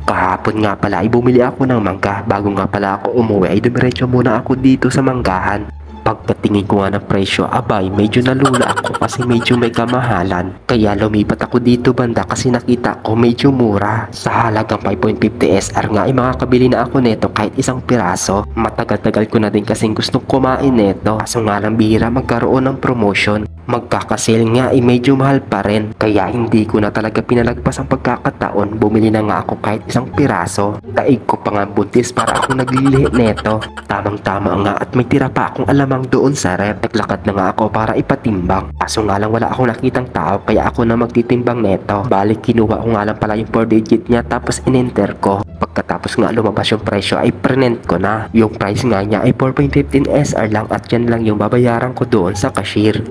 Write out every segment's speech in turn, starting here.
Kahapon nga pala ay bumili ako ng mangga. Bago nga pala ako umuwi ay dumiretso muna ako dito sa manggahan. Pagpatingin ko nga ng presyo, abay medyo nalula ako kasi medyo may kamahalan. Kaya lumipat ako dito banda kasi nakita ko medyo mura. Sa halagang 5.50 SR nga ay makakabili na ako neto kahit isang piraso. Matagal-tagal ko na din kasing gustong kumain neto. Kaso nga lang bihira magkaroon ng promotion. Magkakasale nga ay medyo mahal pa rin. Kaya hindi ko na talaga pinalagpas ang pagkakataon. Bumili na nga ako kahit isang piraso. Daig ko pa nga buntis para ako naglilihi neto. Tamang-tama nga at may tira pa akong alamang doon sa rep. Naglakad na nga ako para ipatimbang. Kaso nga lang wala akong nakitang tao kaya ako na magtitimbang neto. Balik kinuha ko nga lang pala yung 4 digit niya tapos in-enter ko. Pagkatapos nga lumabas yung presyo ay print ko na. Yung price nga niya ay 4.15 SR lang at yan lang yung babayaran ko doon sa cashier.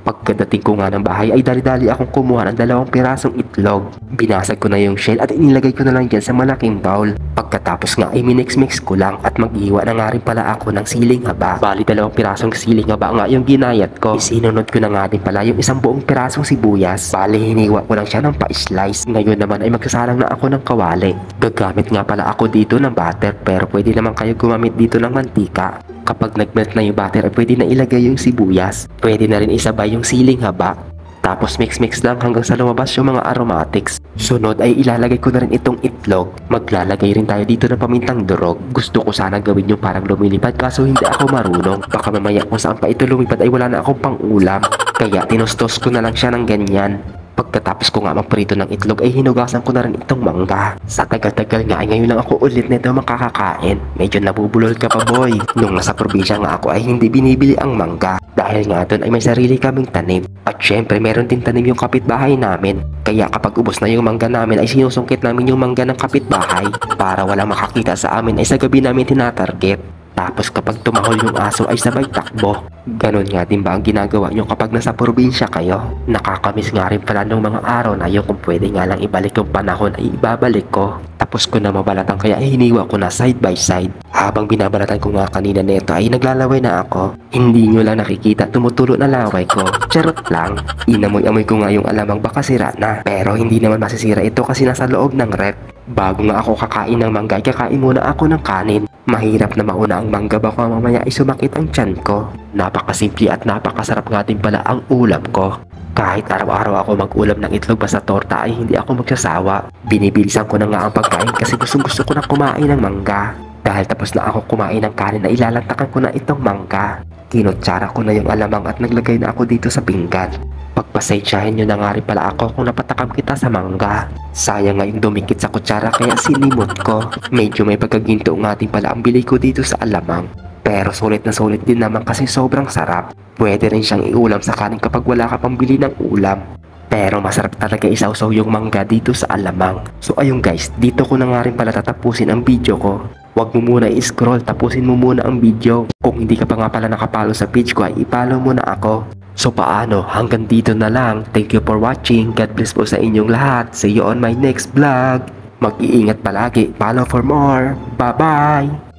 Pagkadating ko nga ng bahay ay dali-dali akong kumuha ng 2 pirasong itlog. Binasag ko na yung shell at inilagay ko na lang dyan sa malaking bowl. Pagkatapos nga ay minix-mix ko lang at mag-iwa na nga rin pala ako ng siling haba. Bali 2 pirasong siling haba nga yung ginayat ko. Isinunod ko na nga din pala yung isang buong pirasong sibuyas. Bali hiniwa ko lang siya ng pa-slice. Ngayon naman ay magsasalang na ako ng kawali. Gagamit nga pala ako dito ng butter pero pwede naman kayo gumamit dito ng mantika. Kapag nagmelt na yung butter ay pwede na ilagay yung sibuyas. Pwede na rin isabay yung siling haba. Tapos mix-mix lang hanggang sa lumabas yung mga aromatics. Sunod ay ilalagay ko na rin itong itlog. Maglalagay rin tayo dito ng pamintang durog. Gusto ko sana gawin yung parang lumilipad kaso hindi ako marunong. Baka mamaya kung saan pa ito lumipad ay wala na akong pang ulam. Kaya tinustos ko na lang siya ng ganyan. Pagkatapos ko nga magprito ng itlog ay hinugasan ko na rin itong mangga. Sa tagal-tagal nga ay ngayon lang ako ulit nito makakakain. Medyo nabubulol ka pa boy. Nung nasa probinsya nga ako ay hindi binibili ang mangga. Dahil nga doon ay may sarili kaming tanim. At syempre meron din tanim yung kapitbahay namin. Kaya kapag ubos na yung mangga namin ay sinusungkit namin yung mangga ng kapitbahay. Para walang makakita sa amin ay sa gabi namin tinatarget. Tapos kapag tumahol yung aso ay sabay takbo. Ganon nga din ba ang ginagawa nyo kapag nasa probinsya kayo? Nakakamiss nga rin pala nung mga araw na yun kung pwede nga lang ibalik yung panahon ay ibabalik ko. Tapos ko na mabalatan kaya hiniwa ko na side by side. Habang binabalatan ko nga kanina neto ay naglalaway na ako. Hindi nyo lang nakikita tumutulo na laway ko. Charot lang. Inamoy-amoy ko nga yung alamang baka sira na. Pero hindi naman masisira ito kasi nasa loob ng rep. Bago nga ako kakain ng mangga, kakain muna ako ng kanin. Mahirap na mauna ang mangga baka mamaya ay sumakit ang tiyan ko. Napakasimple at napakasarap nga din pala ang ulam ko. Kahit araw-araw ako mag-ulam ng itlog basta torta ay hindi ako magsasawa. Binibilisan ko na nga ang pagkain kasi gusto ko na kumain ng mangga. Dahil tapos na ako kumain ng kanin na ilalantakan ko na itong mangga. Kinutsara ko na yung alamang at naglagay na ako dito sa pinggan. Pagpasensyahin nyo na nga rin pala ako kung napatakam kita sa mangga. Sayang nga yung dumikit sa kutsara kaya sinimot ko. Medyo may pagkaginto nga din pala ang bili ko dito sa alamang. Pero sulit na sulit din naman kasi sobrang sarap. Pwede rin siyang iulam sa kanin kapag wala ka pang bili ng ulam. Pero masarap talaga isawsaw yung mangga dito sa alamang. So ayun guys, dito ko na nga rin pala tatapusin ang video ko. Huwag mo muna i-scroll, tapusin mo muna ang video. Kung hindi ka pa nga pala nakapalo sa page ko ay ipalo mo na ako. So paano, hanggang dito na lang. Thank you for watching. God bless po sa inyong lahat. See you on my next vlog. Mag-iingat palagi. Follow for more. Bye-bye!